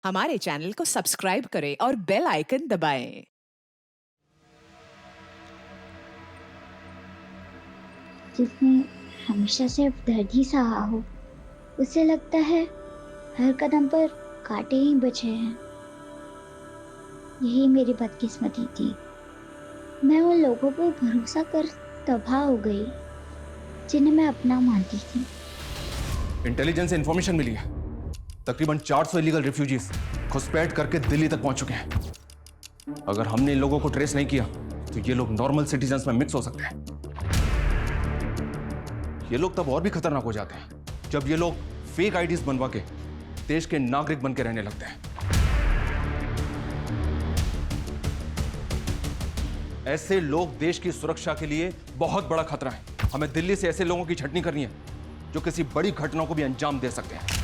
हमारे चैनल को सब्सक्राइब करें और बेल आइकन दबाएं। जिसने हमेशा सिर्फ दर्द ही सहा हो, उसे लगता है हर कदम पर कांटे ही बचे हैं। यही मेरी बदकिस्मती थी। मैं उन लोगों पर भरोसा कर तबाह हो गई जिन्हें मैं अपना मानती थी। इंटेलिजेंस से इंफॉर्मेशन मिली है, तकरीबन 400 इलीगल रिफ्यूजीज घुसपैठ करके दिल्ली तक पहुंच चुके हैं। अगर हमने इन लोगों को ट्रेस नहीं किया तो ये लोग नॉर्मल सिटीजन्स में मिक्स हो सकते हैं। ये लोग तब और भी खतरनाक हो जाते हैं जब ये लोग फेक आईडीज बनवा के देश के नागरिक बन के रहने लगते हैं। ऐसे लोग देश की सुरक्षा के लिए बहुत बड़ा खतरा है। हमें दिल्ली से ऐसे लोगों की छटनी करनी है जो किसी बड़ी घटना को भी अंजाम दे सकते हैं।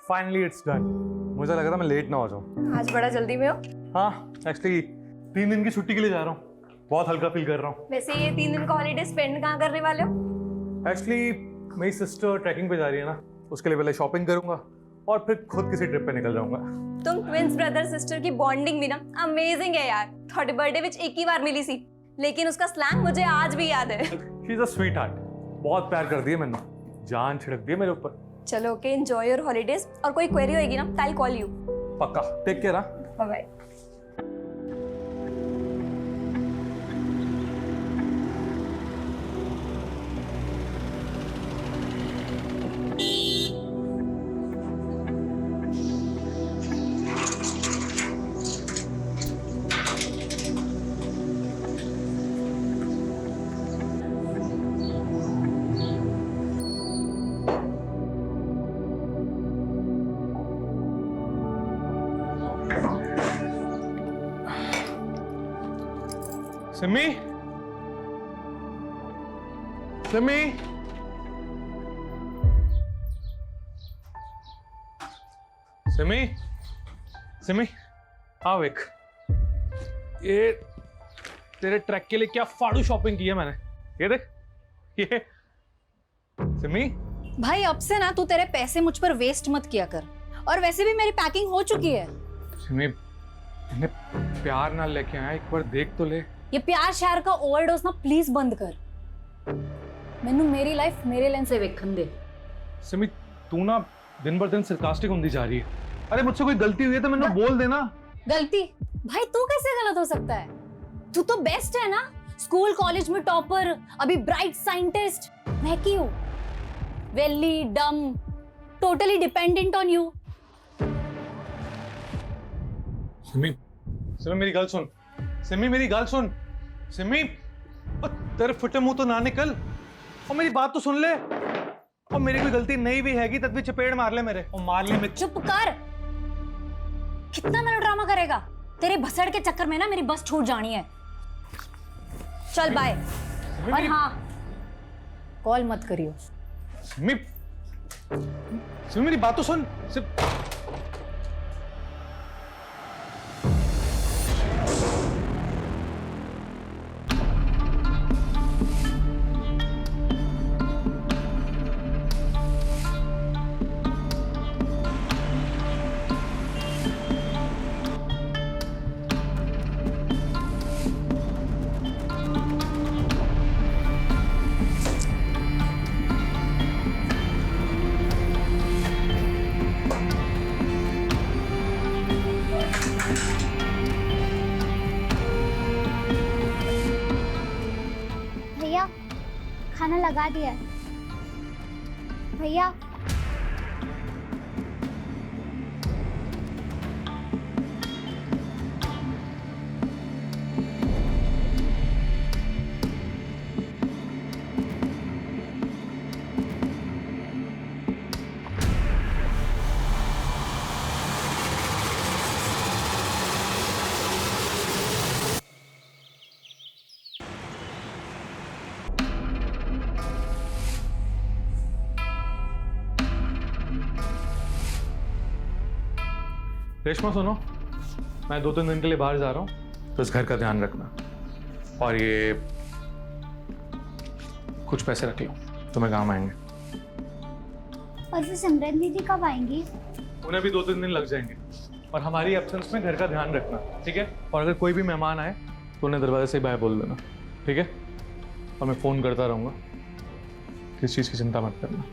Finally it's done. मुझे लगा था मैं लेट ना हो जाऊँ। आज बड़ा जल्दी में हो। हाँ, एक्चुअली 3 दिन की छुट्टी के लिए जा रहा हूँ। बहुत हल्का फील कर रहा हूँ। वैसे ये 3 दिन का हॉलीडे स्पेंड कहाँ करने वाले हो? एक्चुअली मेरी सिस्टर ट्रैकिंग पे जा रही है ना, उसके लिए पहले शॉपिंग करूंगा और फिर खुद किसी ट्रिप पे निकल जाऊंगा। तुम ट्विंस ब्रदर सिस्टर की बॉन्डिंग भी ना अमेजिंग है यार। थोड़े बर्थडे विच एक ही बार मिली सी, लेकिन उसका स्लैंग मुझे आज भी याद है। She is a sweet heart. बहुत प्यार कर दिया मैंने, जान छिड़क दी मेरे ऊपर। चलो ओके, एंजॉय योर हॉलीडेज। और कोई क्वेरी होगी ना, आई कॉल यू। पक्का, take care. Bye bye. Simi, Simi, Simi, Simi, आओ एक। ये तेरे ट्रैक के लिए क्या फाड़ू शॉपिंग की है मैंने। ये देख, ये सिमी। भाई अब से ना तू तेरे पैसे मुझ पर वेस्ट मत किया कर। और वैसे भी मेरी पैकिंग हो चुकी है। सिमी, मैंने प्यार ना लेके आया, एक बार देख तो ले। ये प्यार शहर का ओवरडोज ना प्लीज बंद कर। मैनू मेरी लाइफ मेरे लेंस से वेखन दे। सिमी, तू ना दिन बर दिन सरकास्टिक होती जा रही है। अरे मुझसे कोई गलती हुई है तो मैंने बोल देना। गलती? भाई तू कैसे गलत हो सकता है? तू तो बेस्ट है ना, स्कूल कॉलेज में टॉपर, अभी ब्राइट साइंटिस्ट। मैं क्यों वेली डम, totally dependent on you. Simi, Simi मेरी गल सुन। सिमी मेरी गल सुन। सिमी, तेरे फुटे मुंह तो ना निकल और मेरी बात तो सुन ले। और मेरी कोई गलती नहीं भी हैगी तब भी चपेड़ मार ले मेरे, और मार ले। चुप कर। कितना मेरा ड्रामा करेगा? तेरे भसड़ के चक्कर में ना मेरी बस छूट जानी है। चल बाय। और हाँ, कॉल मत करियो। सिमी, सिमी मेरी बात तो सुन। भैया, खाना लगा दिया है। भैया, रेशमा सुनो, मैं 2-3 दिन के लिए बाहर जा रहा हूँ, तो इस घर का ध्यान रखना। और ये कुछ पैसे रख लो, तुम्हें काम आएंगे। और वो सिमरन दीदी कब आएंगी? उन्हें भी 2-3 दिन लग जाएंगे। और हमारी एब्सेंस में घर का ध्यान रखना, ठीक है? और अगर कोई भी मेहमान आए तो उन्हें दरवाजे से बाय बोल देना, ठीक है? और मैं फ़ोन करता रहूँगा, किस चीज़ की चिंता मत करना।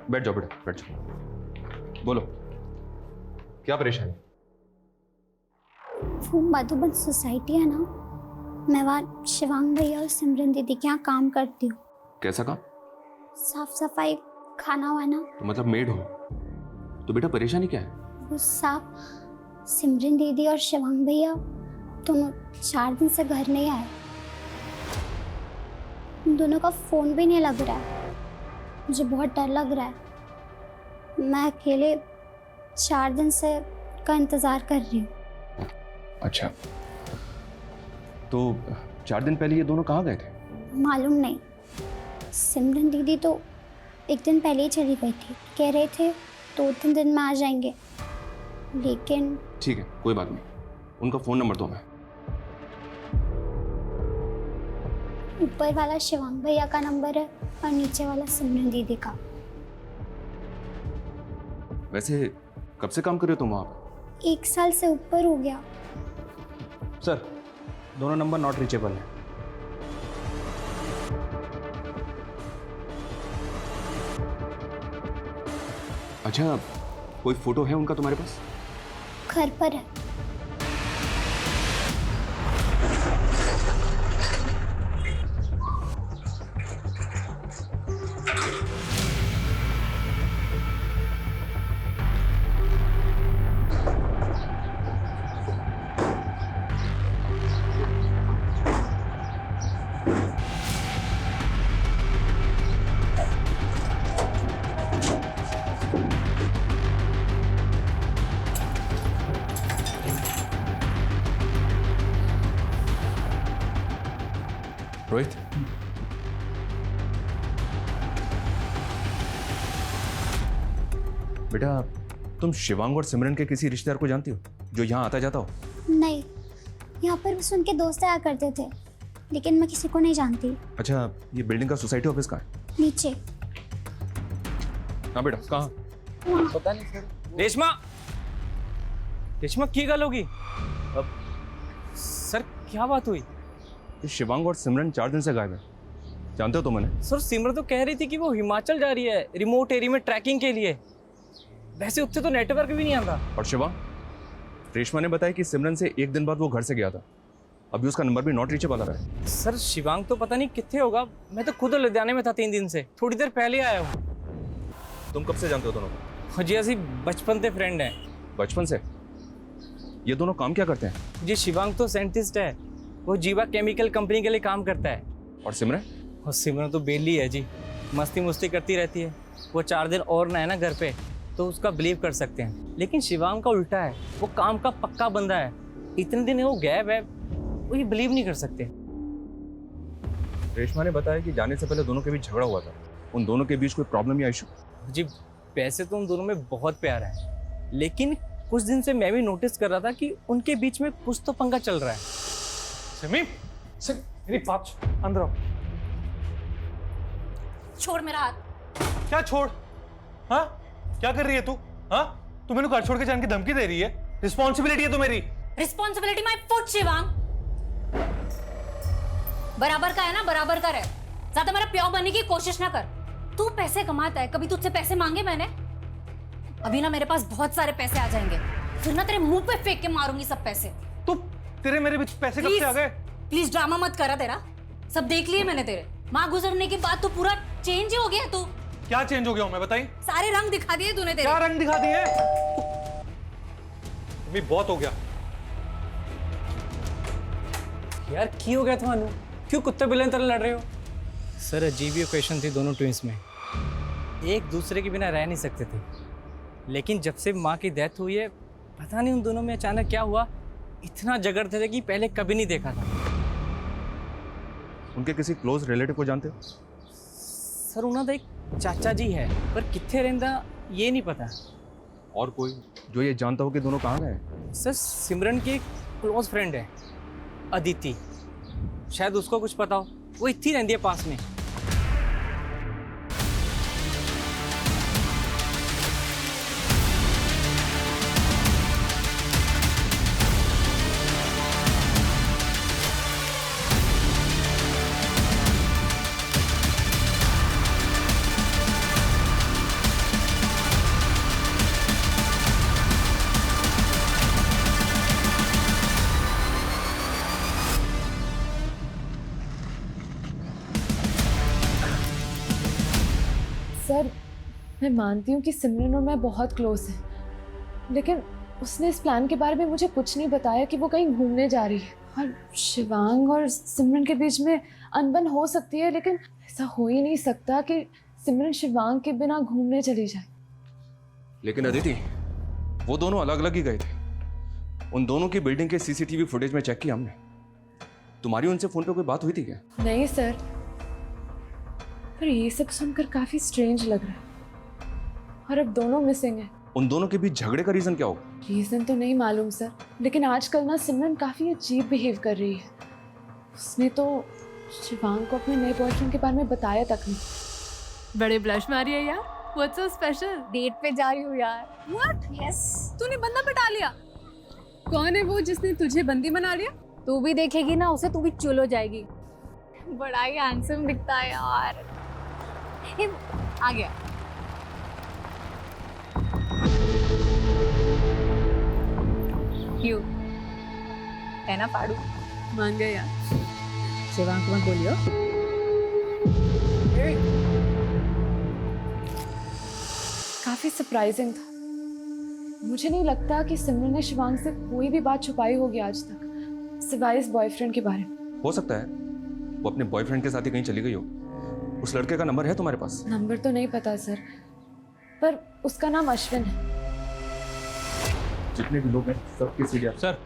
बैठ जाओ बेटा, बैठ जाओ। बोलो, क्या परेशानी? वो मधुबन सोसाइटी है ना, मैं वहाँ शिवांग भैया और सिमरन दीदी के यहाँ काम करती हूँ। कैसा काम? साफ सफाई, खाना वाना। तो मतलब मेड हो? तो बेटा परेशानी क्या है? वो साफ सिमरन दीदी और शिवांग भैया दोनों 4 दिन से घर नहीं आए। उन दोनों का फोन भी नहीं लग रहा है। मुझे बहुत डर लग रहा है। मैं अकेले 4 दिन से का इंतजार कर रही हूँ। अच्छा, तो 4 दिन पहले ये दोनों कहाँ गए थे? मालूम नहीं। सिमरन दीदी तो 1 दिन पहले ही चली गई थी। कह रहे थे 2-3 दिन में आ जाएंगे, लेकिन ठीक है, कोई बात नहीं। उनका फोन नंबर दो। मैं ऊपर वाला शिवांग भैया का नंबर है और नीचे वाला सिमरन दीदी का। वैसे कब से काम कर रहे हो तुम वहाँ पे? 1 साल से ऊपर हो गया। सर, दोनों नंबर नॉट रीचेबल है। अच्छा, कोई फोटो है उनका तुम्हारे पास? घर पर है। रोहित, बेटा तुम शिवांग और सिमरन के किसी रिश्तेदार को जानती हो जो यहाँ आता जाता हो? नहीं, यहाँ पर बस उनके दोस्त आया करते थे, लेकिन मैं किसी को नहीं जानती। अच्छा, ये बिल्डिंग का सोसाइटी ऑफिस कहाँ है? नीचे। हाँ बेटा, कहाँ? पता नहीं सर। रेशमा, रेशमा की गल होगी? सर क्या बात हुई? ये शिवांग और सिमरन 4 दिन से गायब है, जानते हो तुम उन्हें? सर सिमरन तो कह रही थी कि वो हिमाचल जा रही है रिमोट एरिया में ट्रैकिंग के लिए। वैसे उससे तो नेटवर्क भी नहीं आता। और शिवांग, रेशमा ने बताया कि सिमरन से 1 दिन बाद वो घर से गया था। अभी उसका नंबर भी नॉट रीचेबल आ रहा है। सर शिवांग तो पता नहीं कितने होगा। मैं तो खुद लुधियाने में था 3 दिन से, थोड़ी देर पहले आया हूँ। तुम कब से जानते हो दोनों को? जी असि बचपन से फ्रेंड है। बचपन से? ये दोनों काम क्या करते हैं? जी शिवांग तो साइंटिस्ट है, वो जीवा केमिकल कंपनी के लिए काम करता है। और सिमरन? और सिमरन तो बेली है जी, मस्ती मुस्ती करती रहती है। वो 4 दिन और ना है ना घर पे तो उसका बिलीव कर सकते हैं, लेकिन शिवांग का उल्टा है। वो काम का पक्का बंदा है। इतने दिन वो गैप है, वो ये बिलीव नहीं कर सकते। रेशमा ने बताया कि जाने से पहले दोनों के बीच झगड़ा हुआ था। उन दोनों के बीच कोई प्रॉब्लम या इशू? जी वैसे तो उन दोनों में बहुत प्यार है, लेकिन कुछ दिन से मैं भी नोटिस कर रहा था कि उनके बीच में कुछ तो पंगा चल रहा है। सिमी, मेरी बात अंदर आओ। छोड़ मेरा हाथ। क्या छोड़? हाँ, क्या कर रही है तू? हाँ, तू मेरे को घर छोड़ के जाने की धमकी दे रही है? रिस्पॉन्सिबिलिटी है तो मेरी। Responsibility my foot Shivang. बराबर का है ना, बराबर का रहे। ज्यादा मेरा प्यार बनने की कोशिश ना कर। तू पैसे कमाता है, कभी तुझसे पैसे मांगे मैंने? अभी ना मेरे पास बहुत सारे पैसे आ जाएंगे, फिर ना तेरे मुंह पे फेंक के मारूंगी सब पैसे। तू, तेरे मेरे बीच पैसे कब से आ गए? प्लीज ड्रामा मत करा तेरा। सब देख लिए मैंने तेरे। माँ गुजरने के बाद तो पूरा चेंज ही हो गया तू। क्या चेंज हो गया हूं मैं, बताइए। सारे रंग दिखा दिए तूने तेरे। क्या रंग दिखा दिए? अभी बहुत हो गया। यार की हो गया थानू? क्यों कुत्ते बिल्ले तरह लड़ रहे हो? सर अजीब ही ओकेशन थी दोनों ट्विंस में, एक दूसरे के बिना रह नहीं सकते थे। लेकिन जब से माँ की डेथ हुई है, पता नहीं उन दोनों में अचानक क्या हुआ, इतना झगड़ते थे कि पहले कभी नहीं देखा था। उनके किसी क्लोज रिलेटिव को जानते हो? सर उन्होंने एक चाचा जी है, पर कितने रहंदा ये नहीं पता। और कोई जो ये जानता हो कि दोनों कहाँ गए? सर सिमरन की एक क्लोज फ्रेंड है अदिति, शायद उसको कुछ पता हो, वो इतनी रहती है पास में। सर मैं मानती हूँ कि सिमरन और मैं बहुत क्लोज हैं, लेकिन उसने इस प्लान के बारे में मुझे कुछ नहीं बताया कि वो कहीं घूमने जा रही है। और शिवांग और सिमरन के बीच में अनबन हो सकती है, लेकिन ऐसा हो ही नहीं सकता कि सिमरन शिवांग के बिना घूमने चली जाए। लेकिन अदिति, वो दोनों अलग अलग ही गए थे। उन दोनों की बिल्डिंग के सीसीटीवी फुटेज में चेक किया हमने। तुम्हारी उनसे फोन पे कोई बात हुई थी क्या? नहीं सर, पर ये सब सुनकर काफी स्ट्रेंज लग रहा है। और अब दोनों मिसिंग हैं। उन दोनों के बीच झगड़े का रीजन क्या होगा? रीजन तो नहीं मालूम सर, लेकिन आजकल ना सिमरन काफी अजीब बिहेव कर रही है। उसने तो शिवांग को अपने नए बॉयफ्रेंड के बारे में बताया तक नहीं। बड़े ब्लश मारी है यार। What's so special? डेट पे जा रही हूँ यार। What? यस। तूने बंदा पटा लिया? कौन है वो जिसने तुझे बंदी बना लिया? तू भी देखेगी ना उसे, तू भी चुल हो जाएगी। बड़ा ही हैंडसम दिखता है यार। आ गया। क्यों है ना पाड़ू? मान गए यार। शिवांग को मत बोलियो। काफी सरप्राइजिंग था। मुझे नहीं लगता कि सिमरन ने शिवांग से कोई भी बात छुपाई होगी आज तक, सिवाय इस बॉयफ्रेंड के बारे में। हो सकता है वो अपने बॉयफ्रेंड के साथ ही कहीं चली गई हो। उस लड़के का नंबर है तुम्हारे पास? नंबर तो नहीं पता सर, पर उसका नाम अश्विन है। जितने भी लोग हैं सबके सीडीआर। सर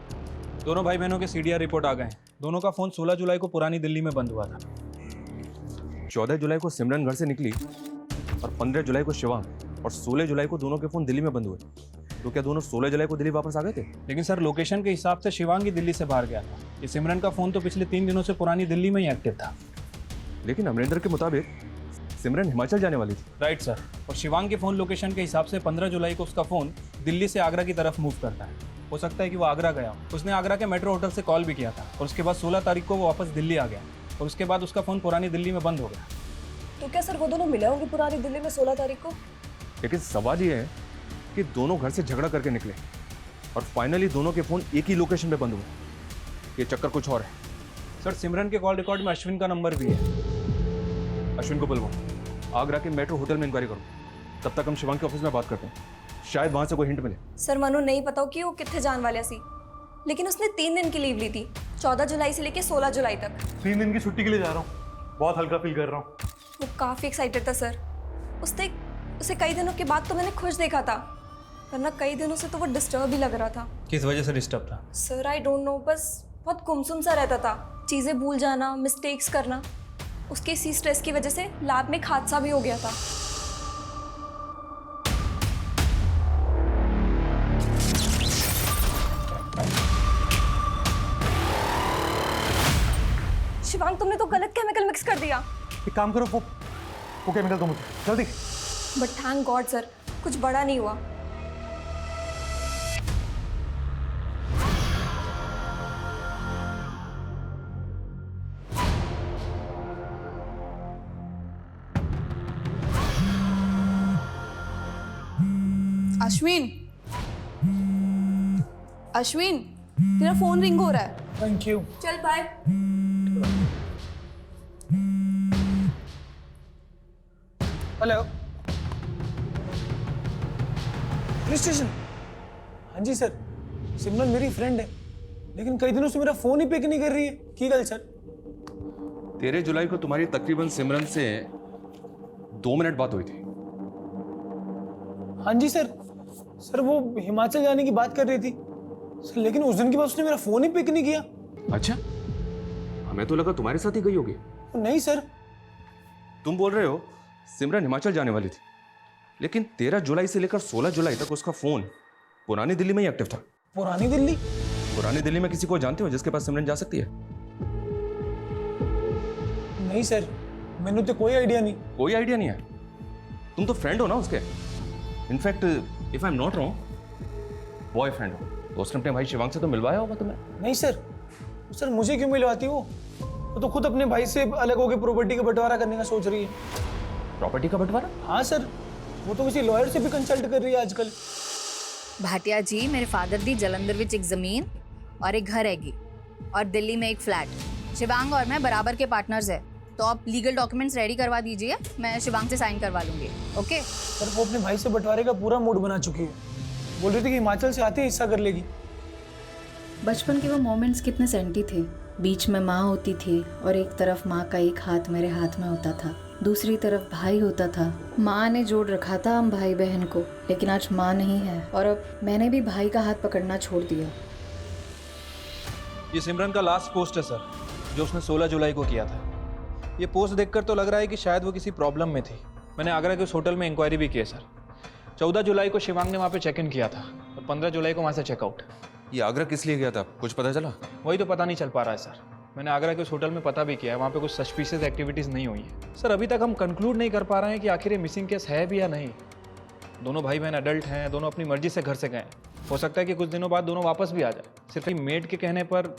दोनों भाई बहनों के सीडीआर रिपोर्ट आ गए हैं। दोनों का फोन 16 जुलाई को पुरानी दिल्ली में बंद हुआ था। 14 जुलाई को सिमरन घर से निकली और 15 जुलाई को शिवांग, और 16 जुलाई को दोनों के फोन दिल्ली में बंद हुए। तो क्या दोनों 16 जुलाई को दिल्ली वापस आ गए थे? लेकिन सर लोकेशन के हिसाब से शिवांग ही दिल्ली से बाहर गया था। ये सिमरन का फोन तो पिछले 3 दिनों से पुरानी दिल्ली में ही एक्टिव था। लेकिन अमरिंदर के मुताबिक सिमरन हिमाचल जाने वाली थी। Right sir. और शिवांग के फोन लोकेशन के हिसाब से 15 जुलाई को उसका फोन दिल्ली से आगरा की तरफ मूव करता है। हो सकता है कि वो आगरा गया हो। उसने आगरा के मेट्रो होटल से कॉल भी किया था, और उसके बाद 16 तारीख को वो वापस दिल्ली आ गया, और उसके बाद उसका फोन पुरानी दिल्ली में बंद हो गया। तो क्या सर वो दोनों मिले होंगे पुरानी दिल्ली में 16 तारीख को? लेकिन सवाल ये है कि दोनों घर से झगड़ा करके निकले और फाइनली दोनों के फोन एक ही लोकेशन पे बंद हुए। ये चक्कर कुछ और है। सर सिमरन के कॉल रिकॉर्ड में अश्विन का नंबर भी है। अश्विन को बुलवाओ, आगरा के मेट्रो होटल में इंक्वायरी करो। तब तक हम शिवांग के ऑफिस में बात करते हैं, शायद वहां से कोई हिंट मिले। सर मनु नहीं पता कि वो कितने जान वाले सी, लेकिन उसने 3 दिन की लीव ली थी, 14 जुलाई से लेके 16 जुलाई तक। 3 दिन की छुट्टी के लिए जा रहा हूँ, बहुत हल्का फील कर रहा हूँ। वो काफ़ी एक्साइटेड था सर। उसे कई दिनों के बाद तो मैंने खुश देखा था, वरना कई दिनों से तो वो डिस्टर्ब ही लग रहा था। किस वजह से डिस्टर्ब था? सर आई डोंट नो, बस बहुत गुमसुम सा रहता था, चीज़ें भूल जाना, मिस्टेक्स करना। उसके इसी स्ट्रेस की वजह से लैब में एक हादसा भी हो गया था। शिवांग तुमने तो गलत केमिकल मिक्स कर दिया। एक काम करो, वो केमिकल दो मुझे जल्दी। बट थैंक गॉड सर, कुछ बड़ा नहीं हुआ। अश्विन, तेरा फोन रिंग हो रहा है। Thank you. चल बाय। Hello, police station. हाँ जी सर, सिमरन मेरी फ्रेंड है, लेकिन कई दिनों से मेरा फोन ही पिक नहीं कर रही है। की गल सर? 13 जुलाई को तुम्हारी तकरीबन सिमरन से 2 मिनट बात हुई थी। हाँ जी सर। सर वो हिमाचल जाने की बात कर रही थी सर, लेकिन उस दिन के बाद उसने मेरा फोन ही पिक नहीं किया। अच्छा, हमें तो लगा तुम्हारे साथ ही गई होगी। नहीं सर। तुम बोल रहे हो सिमरन हिमाचल जाने वाली थी, लेकिन 13 जुलाई से लेकर 16 जुलाई तक उसका फोन पुरानी दिल्ली में ही एक्टिव था। पुरानी दिल्ली? पुरानी दिल्ली में किसी को जानते हो जिसके पास सिमरन जा सकती है? नहीं सर, मैंने तो कोई आइडिया नहीं। कोई आइडिया नहीं है? तुम तो फ्रेंड हो ना उसके। In fact if I am not wrong, boyfriend हो। तो उसने अपने भाई शिवांग से तो मिलवाया होगा तुम्हें। नहीं सर। सर मुझे क्यों मिलवाती वो तो खुद अपने भाई से अलग होकर प्रॉपर्टी का बंटवारा करने का सोच रही है। प्रॉपर्टी का बंटवारा? हाँ सर, वो तो किसी लॉयर से भी कंसल्ट कर रही है आजकल। भाटिया जी, मेरे फादर दी जलंधर विच एक जमीन और एक घर हैगी और दिल्ली में एक फ्लैट। शिवांग और मैं बराबर के पार्टनर्स है, तो आप लीगल डॉक्यूमेंट्स रेडी करवा दीजिए, मैं शिवांग से साइन करवा लूंगी। ओके सर वो अपने भाई से बंटवारे का पूरा मूड बना चुकी है, बोल रही थी कि हिमाचल से आते ही हिस्सा कर लेगी। बचपन के वो मोमेंट्स कितने सेंटी थे। बीच में माँ होती थी और एक तरफ माँ का एक हाथ मेरे हाथ में होता था, दूसरी तरफ भाई होता था। माँ ने जोड़ रखा था हम भाई बहन को, लेकिन आज माँ नहीं है और अब मैंने भी भाई का हाथ पकड़ना छोड़ दिया। ये सिमरन का लास्ट पोस्ट है सर, जो उसने 16 जुलाई को किया था। ये पोस्ट देखकर तो लग रहा है कि शायद वो किसी प्रॉब्लम में थी। मैंने आगरा के उस होटल में इंक्वायरी भी की है सर। 14 जुलाई को शिवांग ने वहाँ पे चेक इन किया था और 15 जुलाई को वहाँ से चेकआउट। ये आगरा किस लिए गया था, कुछ पता चला? वही तो पता नहीं चल पा रहा है सर। मैंने आगरा के उस होटल में पता भी किया है, वहाँ पे कुछ सस्पिशियस एक्टिविटीज़ नहीं हुई है सर। अभी तक हम कंक्लूड नहीं कर पा रहे हैं कि आखिर ये मिसिंग केस है भी या नहीं। दोनों भाई बहन एडल्ट हैं, दोनों अपनी मर्जी से घर से गए। हो सकता है कि कुछ दिनों बाद दोनों वापस भी आ जाए। सिर्फ एक मेड के कहने पर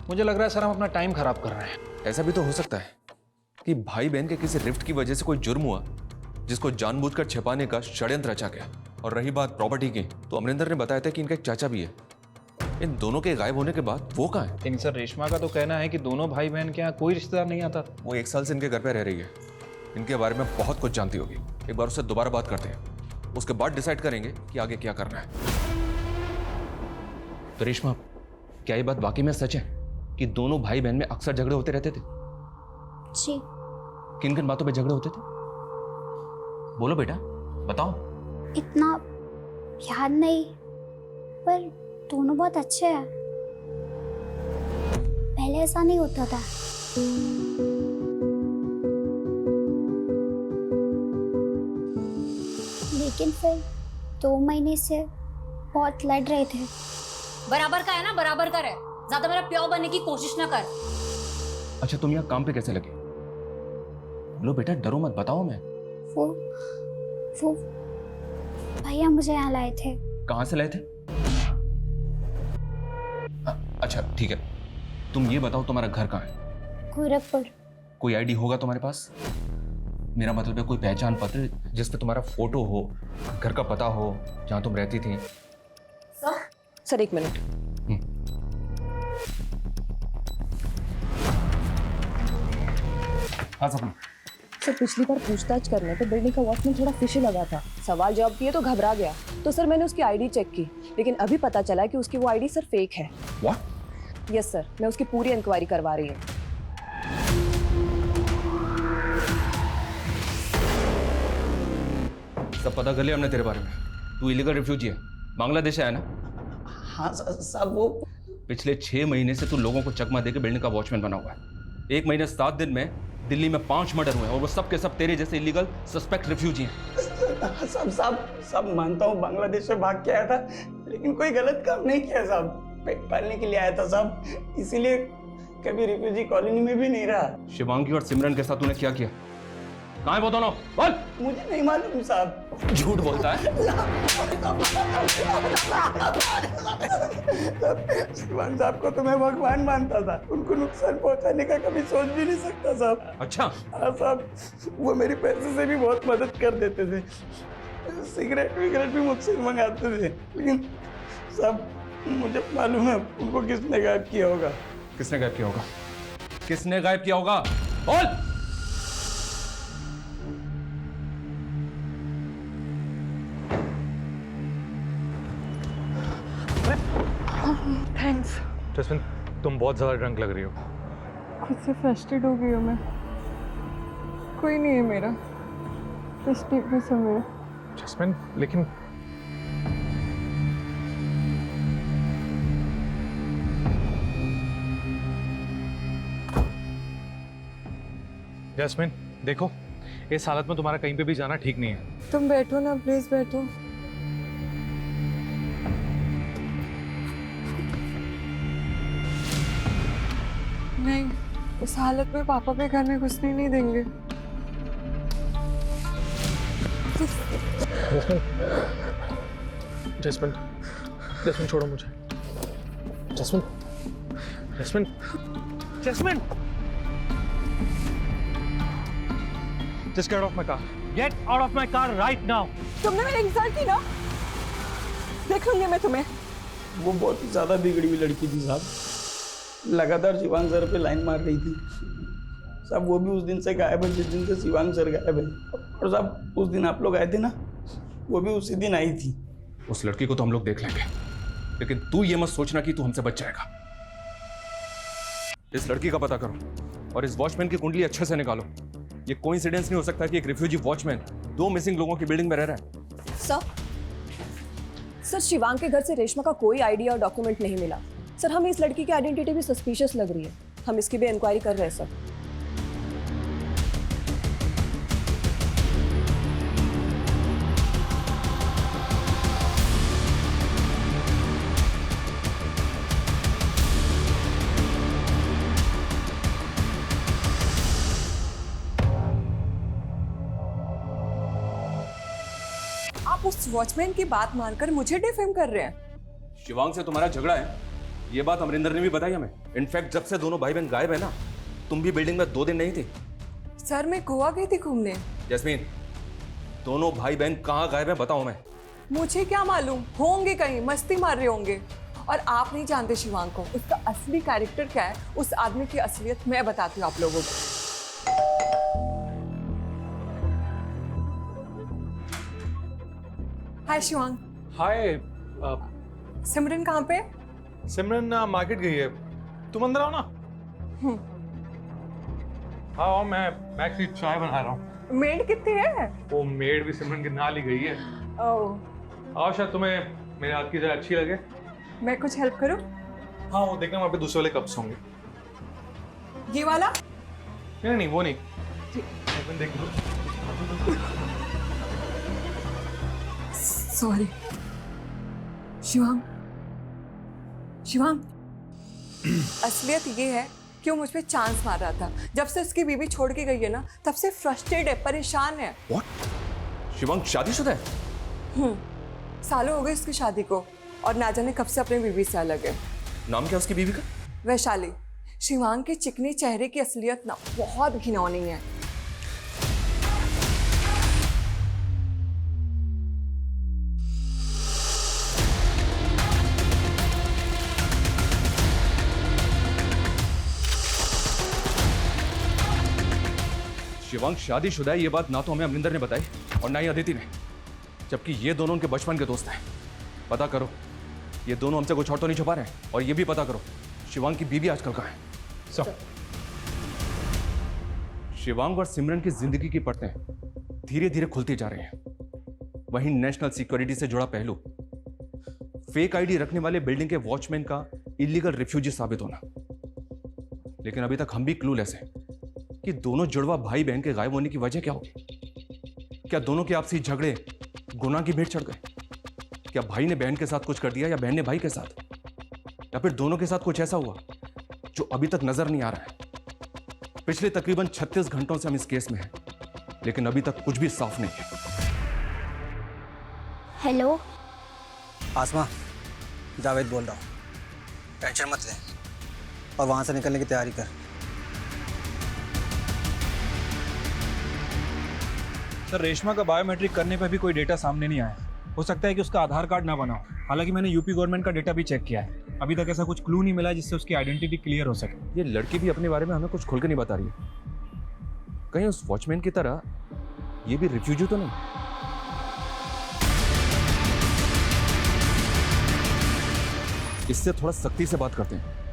मुझे लग रहा है सर हम अपना टाइम खराब कर रहे हैं। ऐसा भी तो हो सकता है कि भाई बहन के किसी रिफ्ट की वजह से कोई जुर्म हुआ जिसको जानबूझकर छिपाने का षड्यंत्र रचा गया। और रही बात प्रॉपर्टी की, तो अमरिंदर ने बताया था कि इनका एक चाचा भी है। इन दोनों के गायब होने के बाद वो कहाँ है? लेकिन सर रेशमा का तो कहना है कि दोनों भाई बहन के यहाँ कोई रिश्तेदार नहीं आता। वो 1 साल से इनके घर पे रह रही है, इनके बारे में बहुत कुछ जानती होगी। एक बार उससे दोबारा बात करते हैं, उसके बाद डिसाइड करेंगे कि आगे क्या करना है। तो रेशमा, क्या ये बात वाकई में सच है कि दोनों भाई बहन में अक्सर झगड़े होते रहते थे? जी। किन किन बातों पे झगड़े होते थे? बोलो बेटा, बताओ। इतना याद नहीं, पर दोनों बहुत अच्छे हैं। पहले ऐसा नहीं होता था। लेकिन फिर 2 महीने से बहुत लड़ रहे थे। बराबर का है ना, बराबर का रहे, ज्यादा मेरा प्यार बनने की कोशिश ना कर। अच्छा, तुम यहाँ काम पे कैसे लगे? बोलो बेटा, डरो मत, बताओ। मैं वो भैया मुझे यहाँ लाए थे। कहाँ से लाए थे? अच्छा ठीक है, तुम ये बताओ तुम्हारा घर कहाँ है? गोरखपुर। कोई आईडी होगा तुम्हारे पास? मेरा मतलब है कोई पहचान पत्र जिस पे तुम्हारा फोटो हो, घर का पता हो, जहाँ तुम रहती थी। Sir 1 minute. हाँ सपना। सर पिछली बार पूछताछ करने पे बिल्डिंग का वॉचमैन थोड़ा फिशी लगा था। सवाल जवाब दिए तो घबरा गया, तो सर मैंने उसकी आईडी चेक की, लेकिन अभी पता चला कि उसकी वो आईडी सर फेक है। व्हाट? यस सर, मैं उसकी पूरी इंक्वायरी करवा रही हूँ। सब पता कर लिया हमने तेरे बारे में। तू इलीगल रिफ्यूजी है, बांग्लादेश आया ना? हाँ साहब, वो पिछले 6 महीने से तू लोगों को चकमा देके बिल्डिंग का वॉचमैन बना हुआ है। 1 महीने 7 दिन में दिल्ली में 5 मर्डर हुए हैं और वो सब के सब तेरे जैसे इलीगल सस्पेक्ट रिफ्यूजी हैं। सब मानता हूँ बांग्लादेश से भाग के आया था, लेकिन कोई गलत काम नहीं किया साहब। पेट पालने के लिए आया था साहब, इसीलिए कभी रिफ्यूजी कॉलोनी में भी नहीं रहा। शिवांगी और सिमरन के साथ तूने क्या किया? कहाँ है वो दोनों? बोल। मुझे नहीं मालूम साहब। झूठ बोलता है। शिवांग साहब को तो मैं भगवान मानता था, उनको नुकसान पहुंचाने का कभी सोच भी नहीं सकता साहब। अच्छा? हाँ साहब, वो मेरी पैसे से भी बहुत मदद कर देते थे, सिगरेट विगरेट भी मुझसे मंगाते थे, लेकिन साहब मुझे मालूम है उनको किसने गायब किया होगा। किसने गायब किया होगा? किसने गायब किया होगा? बोल। जैस्मिन, तुम बहुत ज़्यादा ड्रंक लग रही हो। खुद से फ्रस्ट्रेट हो गई हूँ मैं। कोई नहीं है मेरा, बस टेक मी समवेयर। जैस्मिन, लेकिन जैस्मिन देखो, इस हालत में तुम्हारा कहीं पे भी जाना ठीक नहीं है। तुम बैठो ना, प्लीज बैठो। नहीं, इस हालत में पापा के घर में घुसने नहीं देंगे। जैस्मिन, जैस्मिन छोड़ो मुझे। Jasmine, Jasmine, Jasmine, Just get off my car. Get out of my car right now. तुमने मेरी इंसल्ट की ना, देख लूंगी मैं तुम्हें। वो बहुत ही ज़्यादा बिगड़ी हुई लड़की थी साहब, लगातार शिवांग सर पे लाइन मार रही थी साहब। वो भी उस दिन से गायब है जिस दिन से शिवांग सर गायब है। और साहब उस दिन आप लोग आए थे ना, वो भी उसी दिन आई थी। उस लड़की को तो हम लोग देख लेंगे, लेकिन तू ये मत सोचना कि तू हमसे बच जाएगा। इस लड़की का पता करो और इस वॉचमैन की कुंडली अच्छे से निकालो। ये कोइंसिडेंस नहीं हो सकता कि एक रिफ्यूजी वॉचमैन 2 मिसिंग लोगों की बिल्डिंग में रह रहा है। सर शिवांग के घर से रेशमा का कोई आईडी और डॉक्यूमेंट नहीं मिला। सर हमें इस लड़की की आइडेंटिटी भी सस्पिशियस लग रही है। हम इसकी भी इंक्वायरी कर रहे हैं सर। आप उस वॉचमैन की बात मानकर मुझे डिफेम कर रहे हैं। शिवांग से तुम्हारा झगड़ा है, ये बात अमरिंदर ने भी बताई हमें। इनफैक्ट जब से दोनों भाई बहन गायब है ना, तुम भी बिल्डिंग में 2 दिन नहीं थी। सर मैं गोवा गई थी घूमने। जैस्मीन, दोनों भाई बहन कहाँ गायब है बताओ हमें। मुझे क्या मालूम, होंगे कहीं मस्ती मार रहे होंगे। और आप नहीं जानते शिवांग को, उसका असली कैरेक्टर क्या है, उस आदमी की असलियत मैं बताती हूँ आप लोगों को। हाय शिवांग। हाय। सिमरन कहाँ पे? सिमरन मार्केट गई है, तुम अंदर आओ ना। हाँ, मैं एक्चुअली चाय बना रहा हूँ। मेड कितनी है? वो मेड भी सिमरन के नाल ही गई है। ओह। आओ, शायद तुम्हें मेरे हाथ की चाय अच्छी लगे। मैं कुछ हेल्प करूँ? हाँ, वो देखना वहाँ पे दूसरे वाले कप्स होंगे। ये वाला? नहीं नहीं, वो नहीं। देख लो। सॉरी शिवांग। शिवांग, असलियत ये है कि वो मुझ पे चांस मार रहा था। जब से उसकी बीवी छोड़ के गई है ना, तब से फ्रस्ट्रेट है, परेशान है। What? शिवांग शादीशुदा है? सालों हो गए उसकी शादी को और ना जाने कब से अपनी बीवी से अलग है। नाम क्या उसकी बीवी का? वैशाली। शिवांग के चिकने चेहरे की असलियत ना बहुत घिनौनी है। शिवांग शादीशुदा है, ये बात ना तो हमें अमरिंदर ने बताई और ना ही अदिति ने, जबकि ये दोनों उनके बचपन के दोस्त हैं। पता करो, ये दोनों हमसे कुछ और तो नहीं छुपा रहे हैं। और ये भी पता करो, शिवांग की बीवी आजकल कहाँ है। सब शिवांग और सिमरन की जिंदगी की परतें धीरे धीरे खुलती जा रही हैं। वहीं नेशनल सिक्योरिटी से जुड़ा पहलू, फेक आईडी रखने वाले बिल्डिंग के वॉचमैन का इलीगल रिफ्यूजी साबित होना। लेकिन अभी तक हम भी क्लूलेस हैं कि दोनों जुड़वा भाई बहन के गायब होने की वजह क्या होगी। क्या दोनों के आपसी झगड़े गुनाह की भेंट चढ़ गए? क्या भाई ने बहन के साथ कुछ कर दिया या बहन ने भाई के साथ, या फिर दोनों के साथ कुछ ऐसा हुआ जो अभी तक नजर नहीं आ रहा है। पिछले तकरीबन 36 घंटों से हम इस केस में हैं, लेकिन अभी तक कुछ भी साफ नहीं है। हेलो आसमा, जावेद बोल रहा हूँ। टेंशन मत ले और वहाँ से निकलने की तैयारी कर। सर, रेशमा का बायोमेट्रिक करने पर भी कोई डेटा सामने नहीं आया। हो सकता है कि उसका आधार कार्ड ना बना हो। हालांकि मैंने यूपी गवर्नमेंट का डेटा भी चेक किया है, अभी तक ऐसा कुछ क्लू नहीं मिला जिससे उसकी आइडेंटिटी क्लियर हो सके। ये लड़की भी अपने बारे में हमें कुछ खुल के नहीं बता रही है। कहीं उस वॉचमैन की तरह ये भी रिफ्यूजी तो नहीं? इससे थोड़ा सख्ती से बात करते हैं।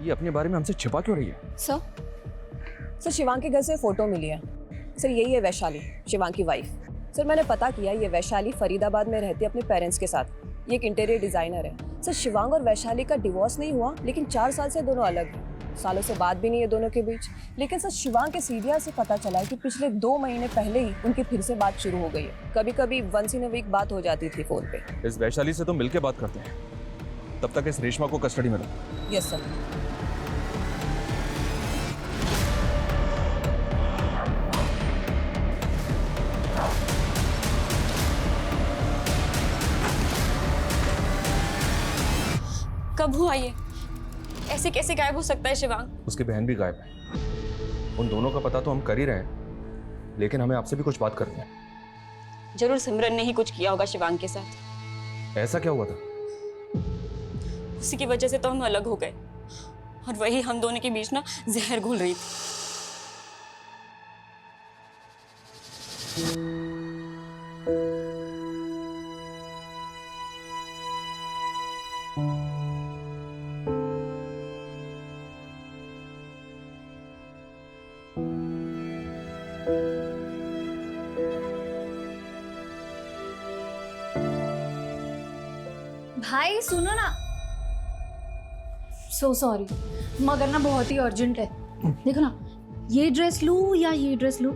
ये अपने बारे में हमसे छिपा क्यों रही है? सर शिवांग के घर से फोटो मिली है सर। यही है वैशाली, शिवांग की वाइफ। सर मैंने पता किया, ये वैशाली फरीदाबाद में रहती है अपने पेरेंट्स के साथ। ये एक इंटीरियर डिज़ाइनर है। सर शिवांग और वैशाली का डिवोर्स नहीं हुआ, लेकिन 4 साल से दोनों अलग हैं। सालों से बात भी नहीं है दोनों के बीच। लेकिन सर शिवांग के सीरिया से पता चला है कि पिछले 2 महीने पहले ही उनकी फिर से बात शुरू हो गई है। कभी कभी वंस इन अ वीक बात हो जाती थी फ़ोन पे। इस वैशाली से तो मिलके बात करते हैं। तब तक इस रेशमा को कस्टडी में लो। Yes sir. कब हुआ ये? ऐसे कैसे गायब हो सकता है शिवांग? उसकी बहन भी गायब है। उन दोनों का पता तो हम कर ही रहे हैं, लेकिन हमें आपसे भी कुछ बात करनी है। जरूर सिमरन ने ही कुछ किया होगा शिवांग के साथ। ऐसा क्या हुआ था? उसी की वजह से तो हम अलग हो गए, और वही हम दोनों के बीच ना जहर घुल रही थी। भाई सुनो ना, सो सॉरी मगर ना बहुत ही अर्जेंट है। देखो ना, ये ड्रेस लूं या ये ड्रेस लूं?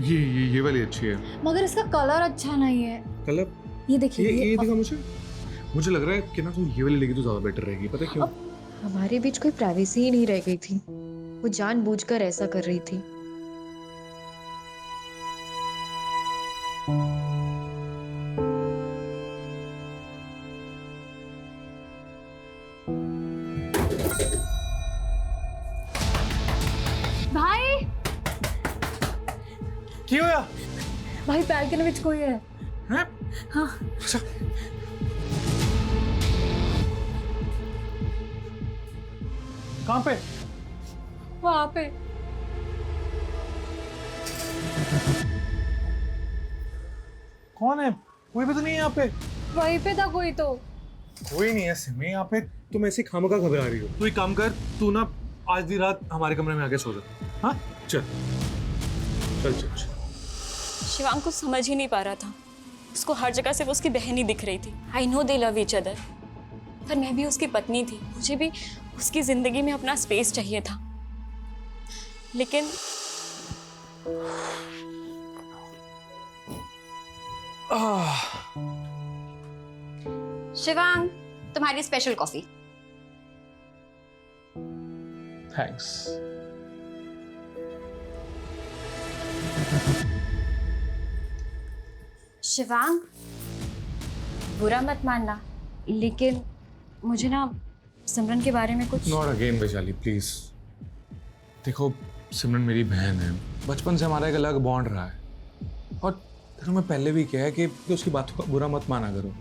ये वाली अच्छी है, मगर इसका कलर अच्छा नहीं है। कलर ये देखिए, ये दिखा मुझे लग रहा है कि ना तुम ये वाली लेगी तो ज्यादा बेटर रहेगी। पता है क्यों? हमारे बीच कोई प्राइवेसी ही नहीं रह गई थी। वो जानबूझकर ऐसा कर रही थी। भाई ਕੀ ਹੋਇਆ? भाई बैल्कनी में कोई है। हैं? हाँ। अच्छा कहाँ पे? वहाँ पे। कौन है? कोई भी तो नहीं है यहाँ पे। वहीं पे था कोई तो। कोई नहीं है सिमी यहाँ पे। तुम ऐसे खामखा घबरा रही हो। तू एक काम कर, तू ना आज दी रात हमारे कमरे में आके सो जा। हाँ चल चल चल चल। शिवांग कुछ समझ ही नहीं पा रहा था। उसको हर जगह सिर्फ उसकी बहन ही दिख रही थी। I know they love each other, पर मैं भी उसकी पत्नी थी। मुझे भी उसकी जिंदगी में अपना स्पेस चाहिए था। लेकिन शिवांग, तुम्हारी स्पेशल कॉफी। थैंक्स। शिवांग, बुरा मत मानना, लेकिन मुझे ना सिमरन के बारे में कुछ। Not again Vaishali please. देखो सिमरन मेरी बहन है, बचपन से हमारा एक अलग बॉन्ड रहा है। और तेरे मैं पहले भी कहा है कि उसकी बातों का बुरा मत माना करो।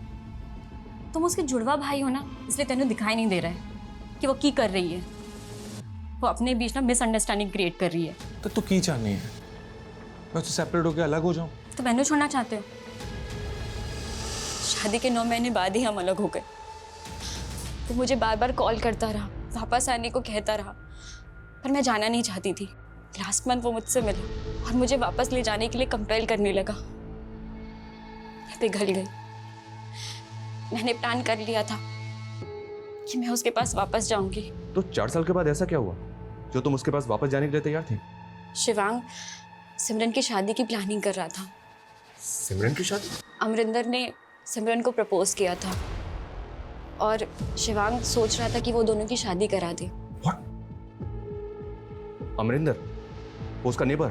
तुम उसके जुड़वा भाई हो ना, इसलिए तेनों दिखाई नहीं दे रहा है कि वो की कर रही है। वो अपने बीच ना मिसअंडरस्टैंडिंग क्रिएट कर रही है। तो तू की चाहनी है? मैं उससे सेपरेट होकर अलग हो जाऊं? तो मैंने छोड़ना चाहते हो? शादी के 9 महीने बाद ही हम अलग हो गए। वो मुझे बार बार कॉल करता रहा, वापस आने को कहता रहा, पर मैं जाना नहीं चाहती थी। लास्ट मंथ वो मुझसे मिला और मुझे वापस ले जाने के लिए कंपेल करने लगा। मैं पिघल गई। मैंने प्लान कर लिया था कि मैं उसके पास वापस जाऊंगी। तो 4 साल के बाद ऐसा क्या हुआ जो तुम उसके पास वापस जाने के लिए तैयार थी? शिवांग सिमरन की शादी की प्लानिंग कर रहा था। सिमरन की शादी? अमरिंदर ने सिमरन को प्रपोज किया था और शिवांग सोच रहा था कि वो दोनों की शादी करा दे। अमरिंदर, वो उसका नेबर?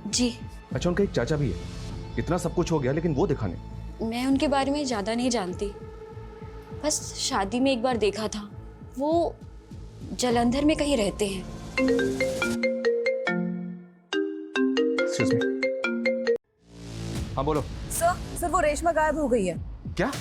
जी। अच्छा, उनका एक चाचा भी है। इतना सब कुछ हो गया लेकिन वो दिखा नहीं। मैं उनके बारे में ज़्यादा नहीं जानती, बस शादी में एक बार देखा था। वो जलंधर में कहीं रहते हैं। Excuse me. हाँ बोलो। सर वो रेशमा गायब हो गई है। क्या?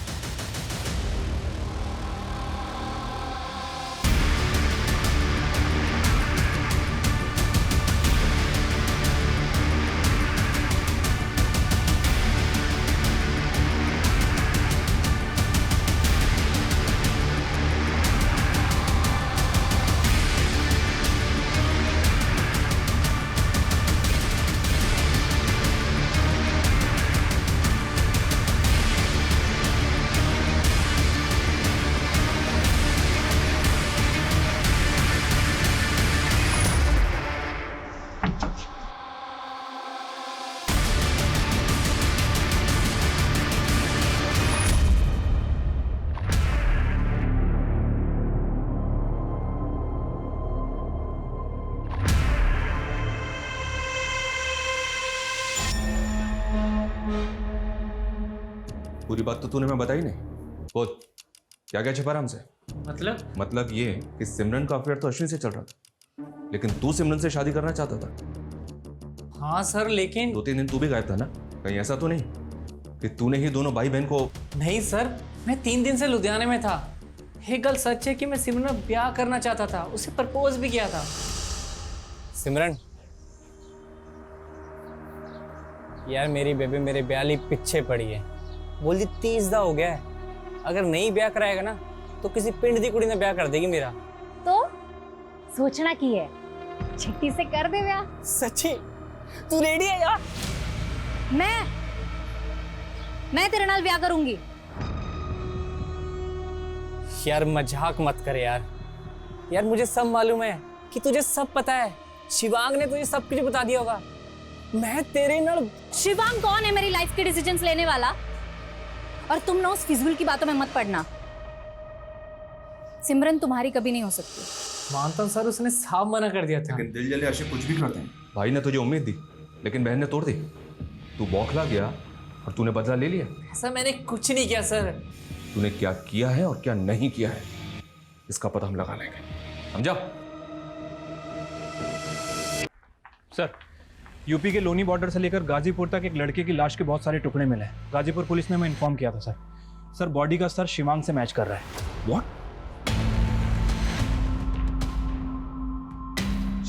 पूरी बात तो तूने मैं बताई नहीं। बोल, क्या क्या छिपा रहा हमसे? मतलब ये कि सिमरन का अफेयर तो अश्विन से चल रहा था, लेकिन तू सिमरन से शादी करना चाहता था। हाँ सर, लेकिन 2-3 दिन तू भी गायब था ना? कहीं ऐसा तो नहीं कि तूने ही दोनों भाई बहन को? नहीं सर, मैं 3 दिन से लुधियाने में था। एक गल सच है कि मैं सिमरन से ब्याह करना चाहता था, उसे प्रपोज भी किया था। सिमरन यार, मेरी बेबी मेरे ब्याह लिए पीछे पड़ी है। बोलती 30 दा हो गया है, अगर नहीं ब्याह कराएगा ना तो किसी पिंड दी कुड़ी ने ब्याह कर देगी मेरा। तो सोचना की है, छिट्टी से कर दे ब्याह। सच्ची तू रेडी है यार? मैं तेरे नाल ब्याह करूंगी। यार मजाक मत कर यार। यार मुझे सब मालूम है कि तुझे सब पता है। शिवांग ने तुझे सब कुछ बता दिया होगा। मैं तेरे नाल। शिवांग कौन है मेरी लाइफ के डिसीजंस लेने वाला? और तुम ना उस फिजूल की बातों में मत पड़ना। सिमरन तुम्हारी कभी नहीं हो सकती। मानता हूं सर, उसने साफ मना कर दिया था। लेकिन दिल जले आशिक कुछ भी करते हैं। भाई ने तुझे उम्मीद दी, लेकिन बहन ने तोड़ दी। तू बौखला गया और तूने बदला ले लिया। ऐसा मैंने कुछ नहीं किया सर। तूने क्या किया है और क्या नहीं किया है, इसका पता हम लगा लेंगे, समझा? सर, यूपी के लोनी बॉर्डर से लेकर गाजीपुर तक एक लड़के की लाश के बहुत सारे टुकड़े मिले हैं। गाजीपुर पुलिस ने मैं इन्फॉर्म किया था सर। सर, बॉडी का स्तर शिवांग से मैच कर रहा है। व्हाट?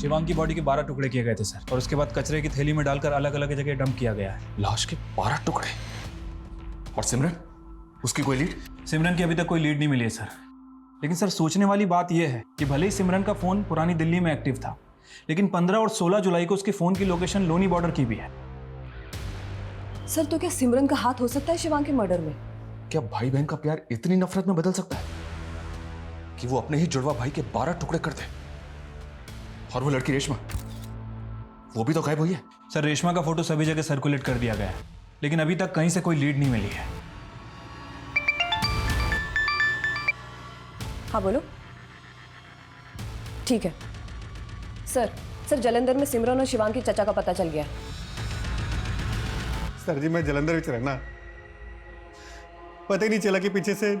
शिवांग की बॉडी के 12 टुकड़े किए गए थे सर, और उसके बाद कचरे की थैली में डालकर अलग अलग जगह डंप किया गया है। लाश के 12 टुकड़े? और सिमरन, उसकी कोई लीड? सिमरन की अभी तक कोई लीड नहीं मिली है सर। लेकिन सर, सोचने वाली बात यह है कि भले ही सिमरन का फोन पुरानी दिल्ली में एक्टिव था, लेकिन 15 और 16 जुलाई को उसके फोन की लोकेशन लोनी बॉर्डर की भी है। सर, तो क्या सिमरन का हाथ हो सकता है शिवांग के मर्डर में? क्या भाई बहन का प्यार इतनी नफरत में बदल सकता है कि वो अपने ही जुड़वा भाई के 12 टुकड़े कर दे? और वो लड़की रेशमा, वो भी तो गायब हुई है। सर, रेशमा का फोटो सभी जगह सर्कुलेट कर दिया गया है, लेकिन अभी तक कहीं से कोई लीड नहीं मिली है। हाँ बोलो। ठीक है सर, जलंधर में सिमरन और शिवांग की चचा का पता चल गया। सर जी, मैं जलंधर में रहना, पता ही नहीं चला कि पीछे से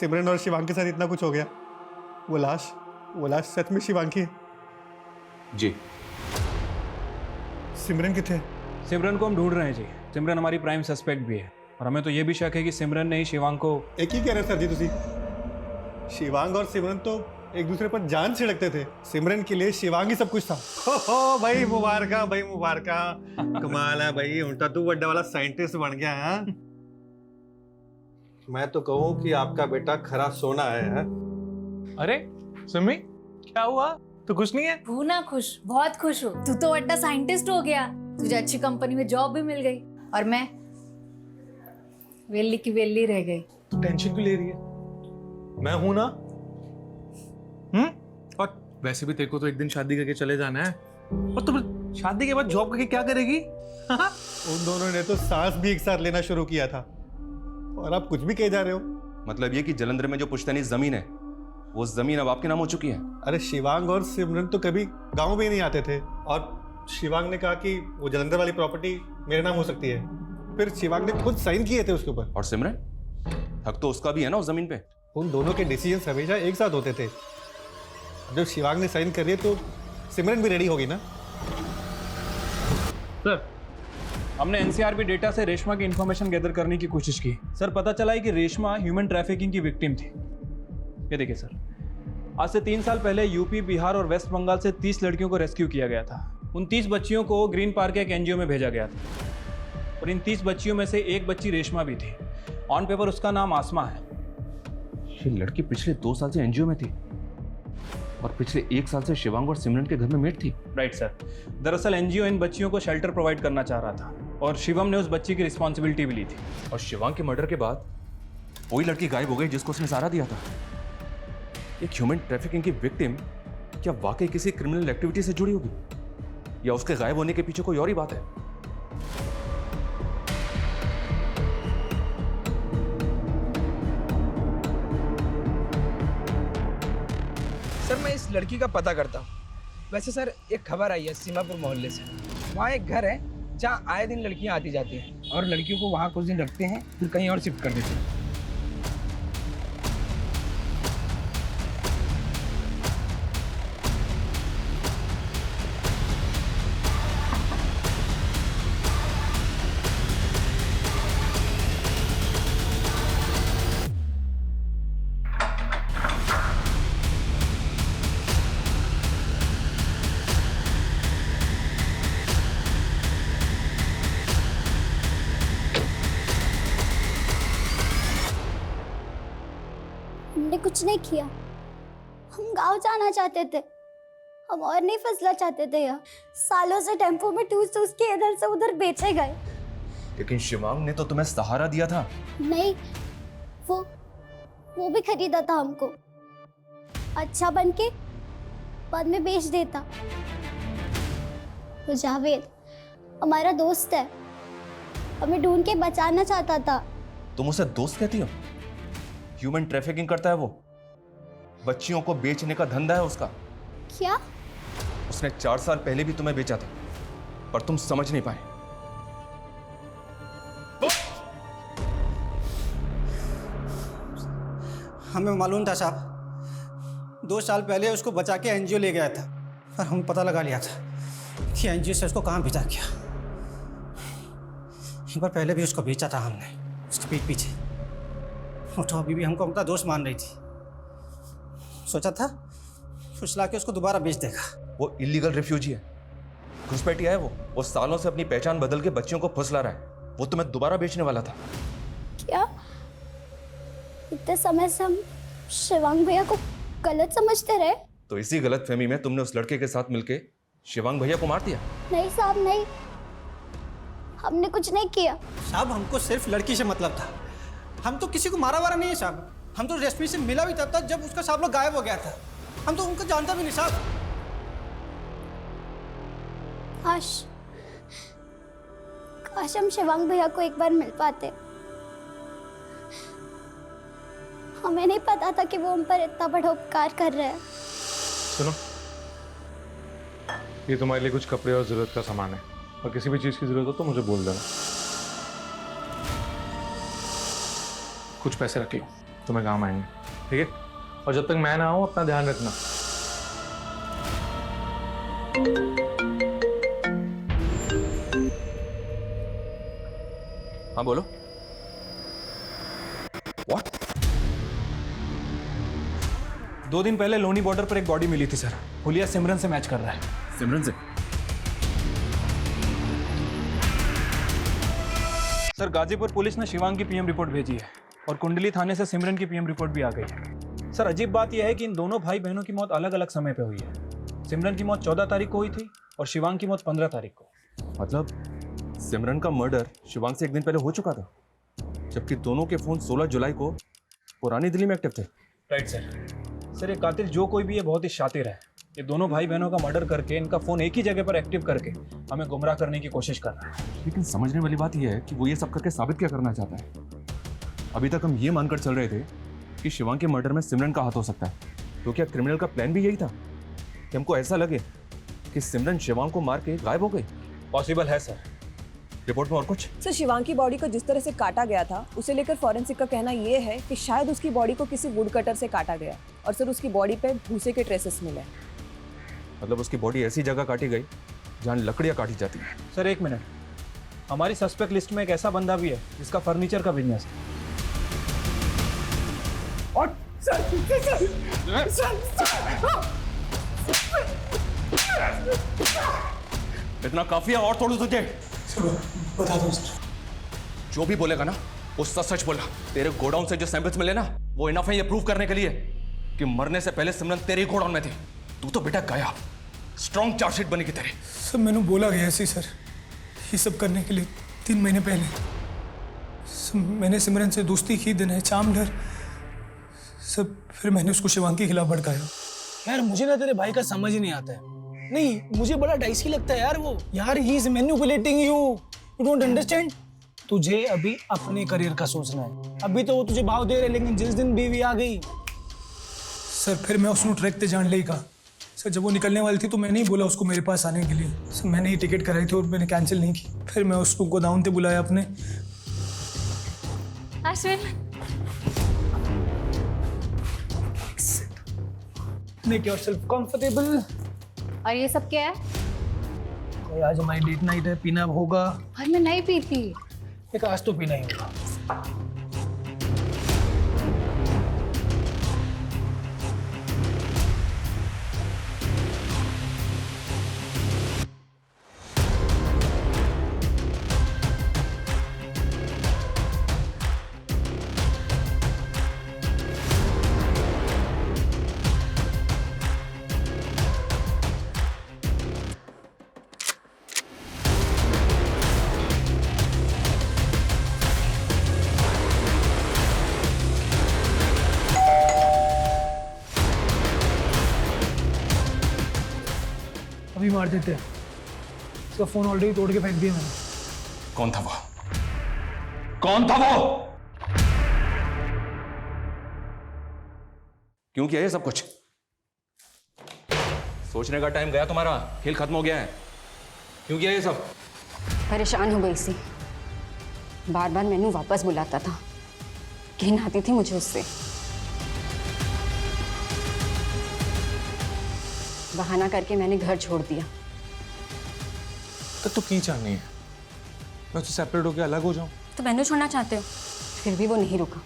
सिमरन और शिवांग के साथ इतना कुछ हो गया। वो लाश सच में शिवांग की है? जी। सिमरन किथे? सिमरन को हम ढूंढ रहे हैं जी। सिमरन हमारी प्राइम सस्पेक्ट भी है, और हमें तो ये भी शक है कि सिमरन ने ही शिवांग को। एक ही कह रहे सर जी तुसी। शिवांग और सिमरन तो एक दूसरे पर जान छिड़कते थे। सिमरन के लिए शिवांग ही सब कुछ था। हो भाई मुबारका, भाई मुबारका। कमाल है भाई, उल्टा तू बड़ा वाला साइंटिस्ट बन गया है। मैं तो कहूँ कि आपका बेटा खरा सोना है। अरे सिमी, क्या हुआ? तो खुश नहीं है? हूँ ना खुश, बहुत खुश हूँ। तू तो बड़ा साइंटिस्ट हो गया, तुझे अच्छी कंपनी में जॉब भी मिल गई, और मैं वेली की वेली रह गई। तो टेंशन क्यों ले रही है? मैं हूं ना। और वैसे भी तेरे को तो एक दिन शादी करके चले जाना है, और तुम शादी के बाद जॉब करके क्या करेगी? उन दोनों ने तो सांस भी एक साथ लेना शुरू किया था, और आप कुछ भी कहे जा रहे हो। मतलब ये कि जलंधर में जो पुश्तैनी जमीन है, वो जमीन अब आपके नाम हो चुकी है। अरे शिवांग और सिमरन तो कभी गांव भी नहीं आते थे, और शिवांग ने कहा कि वो जलंधर वाली प्रॉपर्टी मेरे नाम हो सकती है। फिर शिवांग ने खुद साइन किए थे उसके ऊपर। और सिमरन, हक तो उसका भी है ना उस जमीन पे। उन दोनों के डिसीजन हमेशा एक साथ होते थे। जब शिवांग ने साइन कर दिए तो सिमरन भी रेडी होगी ना। सर, हमने एनसीआरबी डेटा से रेशमा की इंफॉर्मेशन गैदर करने की कोशिश की। सर, पता चला है कि रेशमा ह्यूमन ट्रैफिकिंग की विक्टिम थी। ये देखिए सर, आज से 3 साल पहले यूपी, बिहार और वेस्ट बंगाल से 30 लड़कियों को रेस्क्यू किया गया था। उन 30 बच्चियों को ग्रीन पार्क के एक एनजीओ में भेजा गया था, और इन 30 बच्चियों में से एक बच्ची रेशमा भी थी। ऑन पेपर उसका नाम आसमा है। ये लड़की पिछले 2 साल से एनजीओ में थी, और पिछले 1 साल से शिवांग और सिमरन के घर में मेट थी। Right sir. दरअसल एनजीओ इन बच्चियों को शेल्टर प्रोवाइड करना चाह रहा था, और शिवम ने उस बच्ची की रिस्पॉन्सिबिलिटी भी ली थी। और शिवांग के मर्डर के बाद वही लड़की गायब हो गई जिसको उसने सहारा दिया था। एक ह्यूमन ट्रैफिकिंग की विक्टिम क्या वाकई किसी क्रिमिनल एक्टिविटी से जुड़ी होगी, या उसके गायब होने के पीछे कोई और ही बात है? सर, मैं इस लड़की का पता करता हूँ। वैसे सर, एक खबर आई है सीमापुर मोहल्ले से। वहाँ एक घर है जहाँ आए दिन लड़कियां आती जाती हैं और लड़कियों को वहाँ कुछ दिन रखते हैं फिर कहीं और शिफ्ट कर देते हैं। हमने कुछ नहीं किया। हम गांव जाना चाहते थे, हम और नहीं फंसना चाहते थे यहाँ। सालों से टेम्पो में टूस टूस के इधर से उधर बेचे गए। लेकिन शिवांग ने तो तुम्हें सहारा दिया था। नहीं, वो भी खरीदा था हमको, अच्छा बन के बाद में बेच देता। वो जावेद हमारा दोस्त है, हमें ढूंढ के बचाना चाहता था। तुम उसे दोस्त कहती हो? ह्यूमन ट्रैफिकिंग करता है वो, बच्चियों को बेचने का धंधा है उसका। क्या? उसने 4 साल पहले भी तुम्हें बेचा था, पर तुम समझ नहीं पाए। हमें मालूम था साहब, 2 साल पहले उसको बचा के एनजीओ ले गया था, पर हम पता लगा लिया था कि एनजीओ से उसको कहाँ भेजा गया। एक बार पहले भी उसको बेचा था हमने, उसके पीठ पीछे। वो तो अभी भी हमको अपना दोस्त मान रही थी। सोचा था फुसला के उसको दोबारा बेच देगा। वो इलीगल रिफ्यूजी है, घुसपैठिया है वो सालों से अपनी पहचान बदल के बच्चियों को फुसला रहा है। वो तुम्हें दोबारा बेचने वाला था। क्या? इतने समय से हम शिवांग भैया को गलत समझते रहे। तो इसी गलतफहमी में तुमने उस लड़के के साथ मिलके शिवांग भैया को मार दिया। नहीं साहब, नहीं, हमने कुछ नहीं किया। साहब हमको सिर्फ लड़की से मतलब था, हम तो किसी को मारा वारा नहीं है साहब। हम तो रेशमी से मिला भी तब तक जब उसका साहब लोग गायब हो गया था। हम तो उनको जानता भी नहीं साहब। काश हम शिवांग भैया को एक बार मिल पाते। हमें नहीं पता था कि वो हम पर इतना बड़ा उपकार कर रहे हैं। सुनो, ये तुम्हारे लिए कुछ कपड़े और जरूरत का सामान है, और किसी भी चीज की जरूरत हो तो मुझे बोल देना। कुछ पैसे रख लो, तुम्हें काम आएंगे, ठीक है? और जब तक मैं ना आऊं अपना ध्यान रखना। हाँ बोलो। What? 2 दिन पहले लोनी बॉर्डर पर एक बॉडी मिली थी सर। हुलिया सिमरन से मैच कर रहा है। सिमरन से? सर गाजीपुर पुलिस ने शिवांग की पीएम रिपोर्ट भेजी है और कुंडली थाने से सिमरन की पीएम रिपोर्ट भी आ गई है। सर अजीब बात यह है कि इन दोनों भाई बहनों की मौत अलग अलग समय पे हुई है। सिमरन की मौत 14 तारीख को हुई थी और शिवांग की मौत 15 तारीख को। मतलब सिमरन का मर्डर शिवांग से 1 दिन पहले हो चुका था, जबकि दोनों के फोन 16 जुलाई को पुरानी दिल्ली में एक्टिव थे। Right sir. ये कातिल जो कोई भी है बहुत ही शातिर है। ये दोनों भाई बहनों का मर्डर करके इनका फोन एक ही जगह पर एक्टिव करके हमें गुमराह करने की कोशिश कर रहा है। लेकिन समझने वाली बात यह है कि वो ये सब करके साबित क्या करना चाहता है। अभी तक हम ये मानकर चल रहे थे कि शिवांग के मर्डर में सिमरन का हाथ हो सकता है, तो क्या क्रिमिनल का प्लान भी यही था कि हमको ऐसा लगे कि सिमरन शिवांग को मार के गायब हो गई? पॉसिबल है सर। रिपोर्ट में और कुछ? सर, शिवांग की बॉडी को जिस तरह से काटा गया था उसे लेकर फॉरेंसिक का कहना यह है कि शायद उसकी बॉडी को किसी वुड कटर से काटा गया, और सर उसकी बॉडी पे भूसे के ट्रेसेस मिले। मतलब उसकी बॉडी ऐसी जगह काटी गई जहां लकड़ियां काटी जाती हैं। सर 1 मिनट, हमारी सस्पेक्ट लिस्ट में एक ऐसा बंदा भी है जिसका फर्नीचर का बिजनेस है। और इतना काफी है और थोड़ा तुझे? बता दो सर। जो भी बोलेगा ना वो सच सच बोला। तेरे गोडाउन से जो सैंपल्स मिले ना वो इनफ है ये प्रूव करने के लिए कि मरने से पहले सिमरन तेरे ही गोडाउन में थी। तू तो बेटा गया, स्ट्रॉन्ग चार्जशीट बनेगी तेरे। सब मैंने बोला गया ऐसे सर, ये सब करने के लिए 3 महीने पहले मैंने सिमरन से दोस्ती की, दिन है चाम डर सब। फिर मैंने उसको शिवांग के खिलाफ भड़काया। यार मुझे ना तेरे भाई का समझ ही नहीं आता है। नहीं, मुझे बड़ा डाइसी लगता है यार वो। यार he is manipulating you, you don't understand. तुझे अभी अपने करियर का सोचना है। अभी तो वो तुझे भाव दे रहे, लेकिन जिस दिन बीवी आ गई सर फिर मैं उसको ट्रैक ते जान लेगा। सर जब वो निकलने वाली थी तो मैंने ही बोला उसको मेरे पास आने के लिए। सर मैंने ही टिकट कराई थी और मैंने कैंसिल नहीं की। फिर मैं उसको गोदाम पे बुलाया अपने। Ashwin, make yourself comfortable. और ये सब क्या है? कोई आज हमारी डेट नाइट है, पीना होगा। और मैं नहीं पीती। एक आज तो पीना ही होगा। अभी मार देते हैं। इसका फोन ऑलरेडी तोड़ के फेंक दिया मैंने। कौन था वो? कौन था वो? क्यों किया ये सब कुछ? सोचने का टाइम गया तुम्हारा, खेल खत्म हो गया है। क्यों किया ये सब? परेशान हो गई सी। बार बार मैनू वापस बुलाता था, घिन आती थी मुझे उससे। बहाना करके मैंने घर छोड़ दिया। तो की चाहनी है? मैं उससे सेपरेट होकर अलग हो जाऊं? तो मैनू छोड़ना चाहते हो? फिर भी वो नहीं रुका।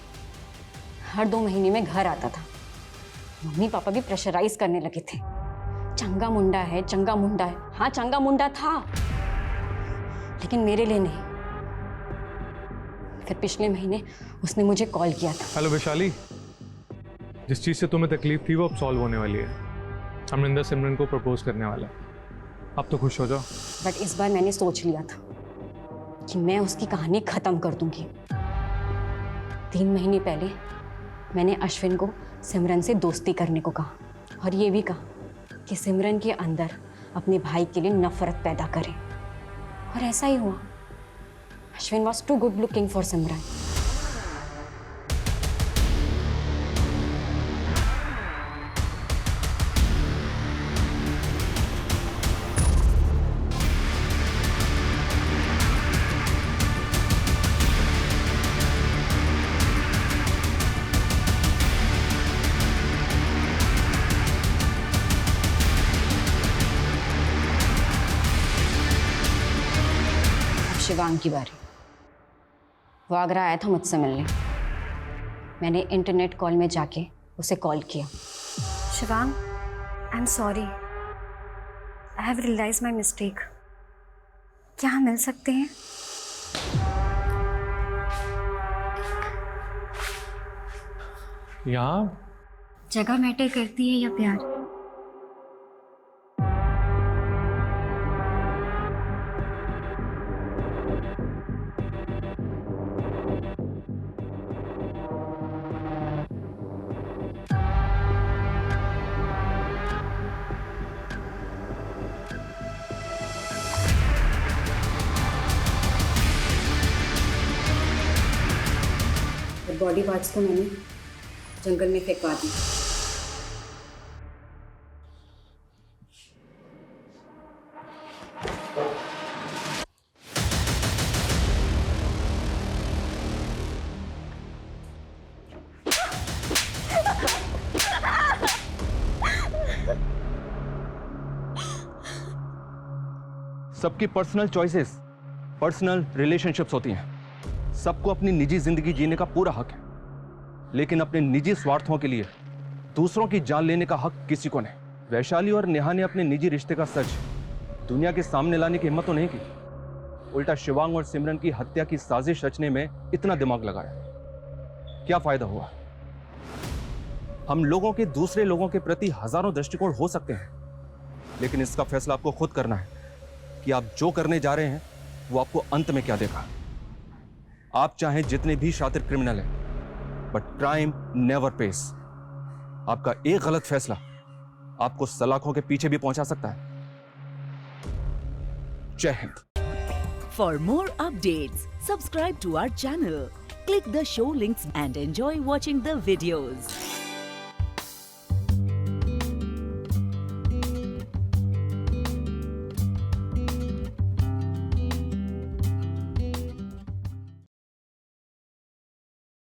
हर 2 महीने में घर आता था। मम्मी पापा भी प्रेशराइज करने लगे थे। चंगा मुंडा है, चंगा मुंडा है। हाँ चंगा मुंडा था, लेकिन मेरे लिए नहीं। फिर पिछले महीने उसने मुझे कॉल किया था। हेलो वैशाली, जिस चीज से तुम्हें तकलीफ थी वो अब सॉल्व होने वाली है। अमरिंदर सिमरन को प्रपोज करने वाला है। अब तो खुश हो जाओ। बट इस बार मैंने सोच लिया था कि मैं उसकी कहानी खत्म कर दूंगी। 3 महीने पहले मैंने अश्विन को सिमरन से दोस्ती करने को कहा और ये भी कहा कि सिमरन के अंदर अपने भाई के लिए नफरत पैदा करे, और ऐसा ही हुआ। Ashwin was too good looking for Simran. Shivang की बारी। वो आगरा आया था मुझसे मिलने। मैंने इंटरनेट कॉल में जाके उसे कॉल किया। Shivang, I am sorry, I have realise my mistake. क्या हम मिल सकते हैं? यहाँ जगह मैटर करती है या प्यार? बॉडी पार्ट्स को मैंने जंगल में फेंकवा दी। सबकी पर्सनल चॉइसेस, पर्सनल रिलेशनशिप्स होती हैं। सबको अपनी निजी जिंदगी जीने का पूरा हक है, लेकिन अपने निजी स्वार्थों के लिए दूसरों की जान लेने का हक किसी को नहीं। वैशाली और नेहा ने अपने निजी रिश्ते का सच दुनिया के सामने लाने की हिम्मत तो नहीं की, उल्टा शिवांग और सिमरन की हत्या की साजिश रचने में इतना दिमाग लगाया। क्या फायदा हुआ? हम लोगों के दूसरे लोगों के प्रति हजारों दृष्टिकोण हो सकते हैं, लेकिन इसका फैसला आपको खुद करना है कि आप जो करने जा रहे हैं वो आपको अंत में क्या देगा। आप चाहे जितने भी शातिर क्रिमिनल हैं, बट क्राइम नेवर पेस। आपका एक गलत फैसला आपको सलाखों के पीछे भी पहुंचा सकता है। Jai Hind. For more updates, subscribe to our channel, click the show links and enjoy watching the videos.